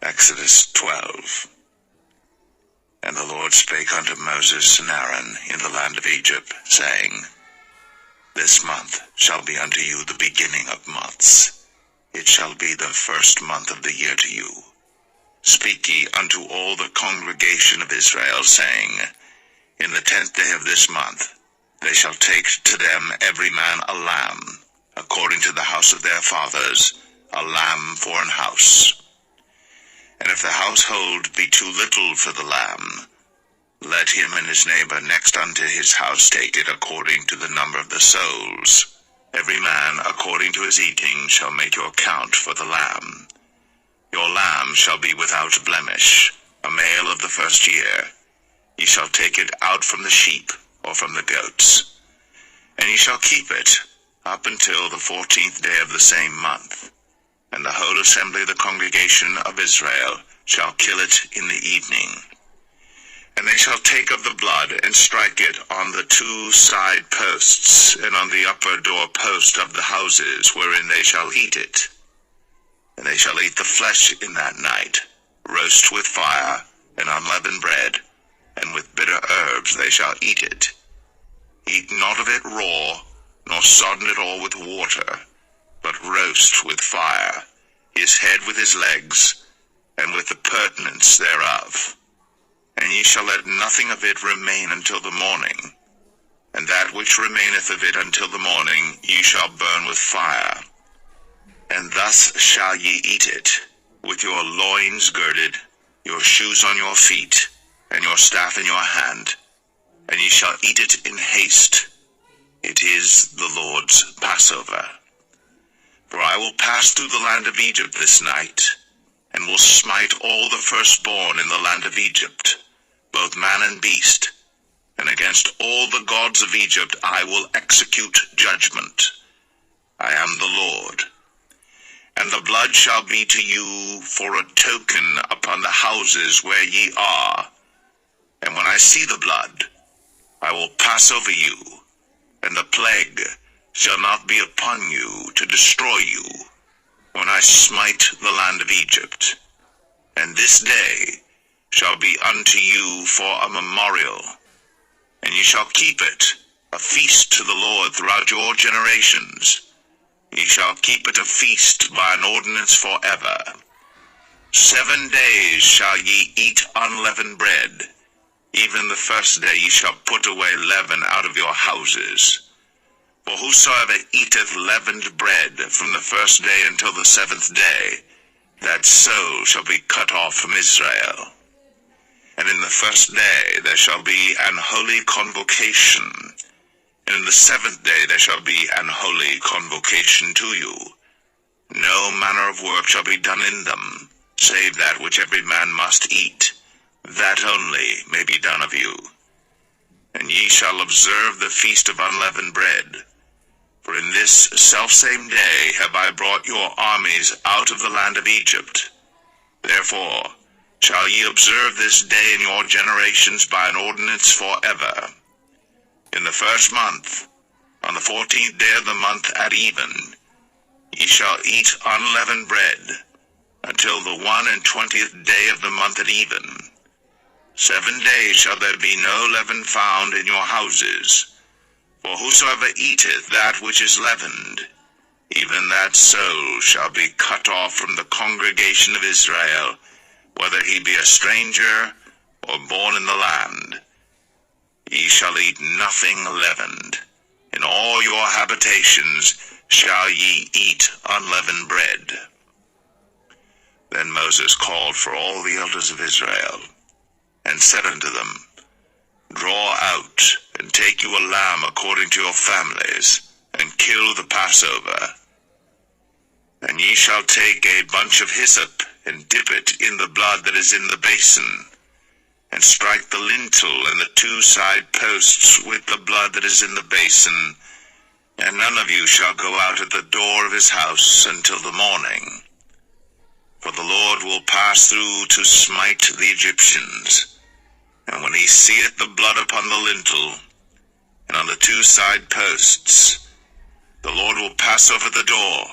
Exodus 12. And the Lord spake unto Moses and Aaron in the land of Egypt, saying, This month shall be unto you the beginning of months. It shall be the first month of the year to you. Speak ye unto all the congregation of Israel, saying, In the 10th day of this month they shall take to them every man a lamb, according to the house of their fathers, a lamb for an house. And if the household be too little for the lamb, let him and his neighbor next unto his house take it according to the number of the souls. Every man according to his eating shall make your count for the lamb. Your lamb shall be without blemish, a male of the first year. Ye shall take it out from the sheep or from the goats. And ye shall keep it up until the 14th day of the same month. And the whole assembly of the congregation of Israel shall kill it in the evening. And they shall take of the blood, and strike it on the 2 side posts, and on the upper door post of the houses wherein they shall eat it. And they shall eat the flesh in that night, roast with fire, and unleavened bread, and with bitter herbs they shall eat it. Eat not of it raw, nor sodden it all with water, but roast with fire, his head with his legs, and with the purtenance thereof. And ye shall let nothing of it remain until the morning. And that which remaineth of it until the morning ye shall burn with fire. And thus shall ye eat it, with your loins girded, your shoes on your feet, and your staff in your hand. And ye shall eat it in haste. It is the Lord's Passover. For I will pass through the land of Egypt this night, and will smite all the firstborn in the land of Egypt, both man and beast, and against all the gods of Egypt I will execute judgment. I am the Lord. And the blood shall be to you for a token upon the houses where ye are. And when I see the blood, I will pass over you, and the plague shall not be upon you to destroy you, when I smite the land of Egypt. And this day shall be unto you for a memorial, and ye shall keep it a feast to the Lord throughout your generations. Ye shall keep it a feast by an ordinance forever. 7 days shall ye eat unleavened bread. Even the first day ye shall put away leaven out of your houses. For whosoever eateth leavened bread from the first day until the 7th day, that soul shall be cut off from Israel. And in the first day there shall be an holy convocation, and in the 7th day there shall be an holy convocation to you. No manner of work shall be done in them, save that which every man must eat, that only may be done of you. And ye shall observe the feast of unleavened bread. For in this selfsame day have I brought your armies out of the land of Egypt. Therefore shall ye observe this day in your generations by an ordinance forever. In the 1st month, on the 14th day of the month at even, ye shall eat unleavened bread, until the 21st day of the month at even. 7 days shall there be no leaven found in your houses. For whosoever eateth that which is leavened, even that soul shall be cut off from the congregation of Israel, whether he be a stranger or born in the land. Ye shall eat nothing leavened. In all your habitations shall ye eat unleavened bread. Then Moses called for all the elders of Israel, and said unto them, Draw out, and take you a lamb according to your families, and kill the Passover. And ye shall take a bunch of hyssop, and dip it in the blood that is in the basin, and strike the lintel and the 2 side posts with the blood that is in the basin, and none of you shall go out at the door of his house until the morning. For the Lord will pass through to smite the Egyptians. And when he seeth the blood upon the lintel, and on the 2 side posts, the Lord will pass over the door,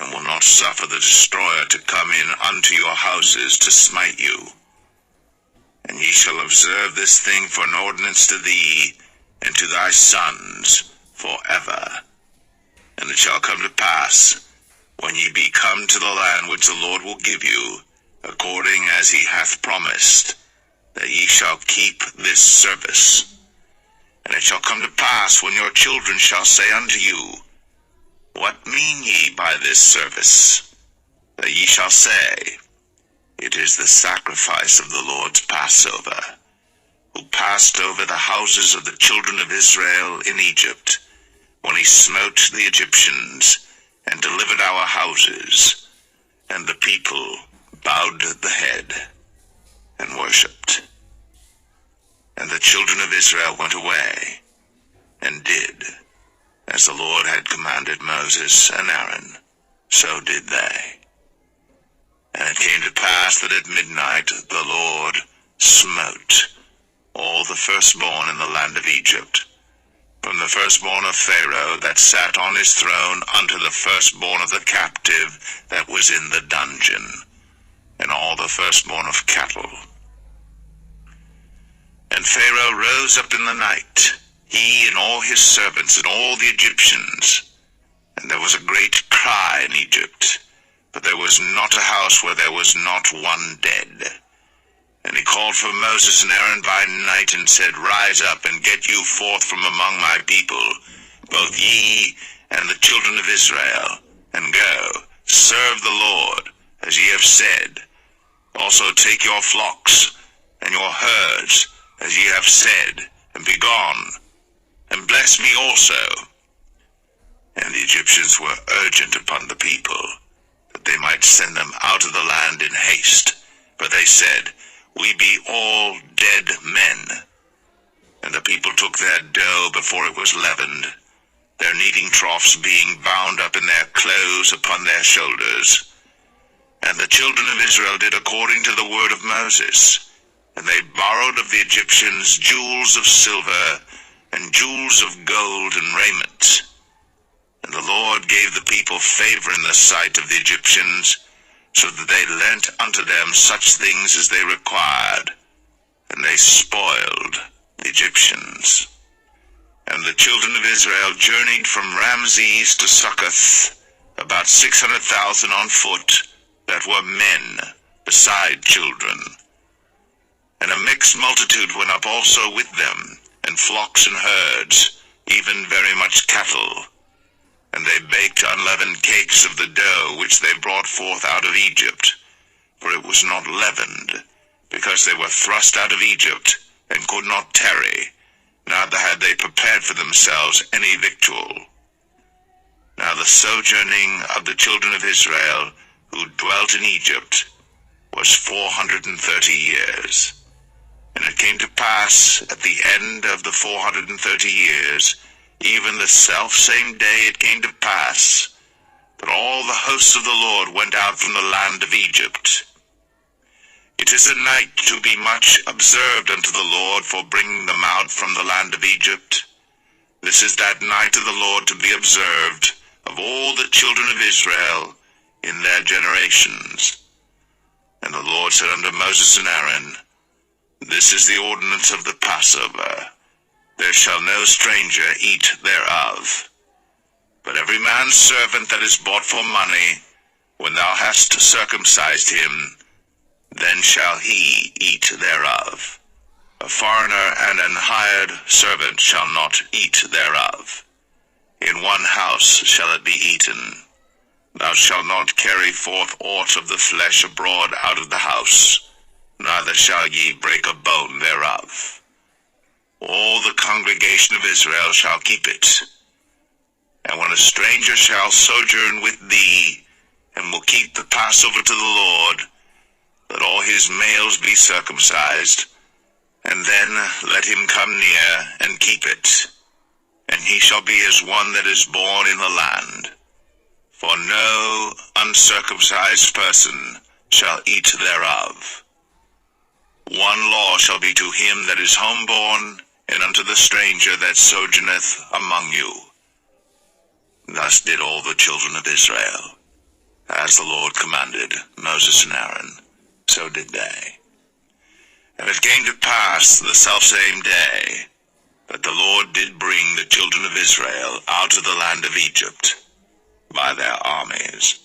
and will not suffer the destroyer to come in unto your houses to smite you. And ye shall observe this thing for an ordinance to thee, and to thy sons forever. And it shall come to pass, when ye be come to the land which the Lord will give you, according as he hath promised, that ye shall keep this service. And it shall come to pass, when your children shall say unto you, What mean ye by this service? That ye shall say, It is the sacrifice of the Lord's Passover, who passed over the houses of the children of Israel in Egypt, when he smote the Egyptians, and delivered our houses. And the people bowed the head, and worshipped. And the children of Israel went away, and did, as the Lord had commanded Moses and Aaron, so did they. And it came to pass that at midnight the Lord smote all the firstborn in the land of Egypt, from the firstborn of Pharaoh that sat on his throne unto the firstborn of the captive that was in the dungeon, and all the firstborn of cattle. And Pharaoh rose up in the night, he and all his servants and all the Egyptians, and there was a great cry in Egypt, but there was not a house where there was not one dead. And he called for Moses and Aaron by night, and said, Rise up, and get you forth from among my people, both ye and the children of Israel, and go, serve the Lord, as ye have said. Also take your flocks and your herds, as ye have said, and be gone, and bless me also. And the Egyptians were urgent upon the people, that they might send them out of the land in haste. For they said, We be all dead men. And the people took their dough before it was leavened, their kneading troughs being bound up in their clothes upon their shoulders. And the children of Israel did according to the word of Moses, and they borrowed of the Egyptians jewels of silver, and jewels of gold and raiment. And the Lord gave the people favor in the sight of the Egyptians, so that they lent unto them such things as they required, and they spoiled the Egyptians. And the children of Israel journeyed from Ramses to Succoth, about 600,000 on foot, that were men, beside children. And a mixed multitude went up also with them, and flocks and herds, even very much cattle. And they baked unleavened cakes of the dough which they brought forth out of Egypt, for it was not leavened, because they were thrust out of Egypt, and could not tarry, neither had they prepared for themselves any victual. Now the sojourning of the children of Israel, who dwelt in Egypt, was 430 years. And it came to pass at the end of the 430 years, even the selfsame day it came to pass, that all the hosts of the Lord went out from the land of Egypt. It is a night to be much observed unto the Lord for bringing them out from the land of Egypt. This is that night of the Lord to be observed of all the children of Israel in their generations. And the Lord said unto Moses and Aaron, This is the ordinance of the Passover. There shall no stranger eat thereof. But every man's servant that is bought for money, when thou hast circumcised him, then shall he eat thereof. A foreigner and an hired servant shall not eat thereof. In one house shall it be eaten. Thou shalt not carry forth aught of the flesh abroad out of the house, neither shall ye break a bone thereof. All the congregation of Israel shall keep it. And when a stranger shall sojourn with thee, and will keep the Passover to the Lord, let all his males be circumcised, and then let him come near and keep it. And he shall be as one that is born in the land. For no uncircumcised person shall eat thereof. One law shall be to him that is homeborn, and unto the stranger that sojourneth among you. Thus did all the children of Israel. as the Lord commanded Moses and Aaron, so did they. And it came to pass the selfsame day, that the Lord did bring the children of Israel out of the land of Egypt by their armies.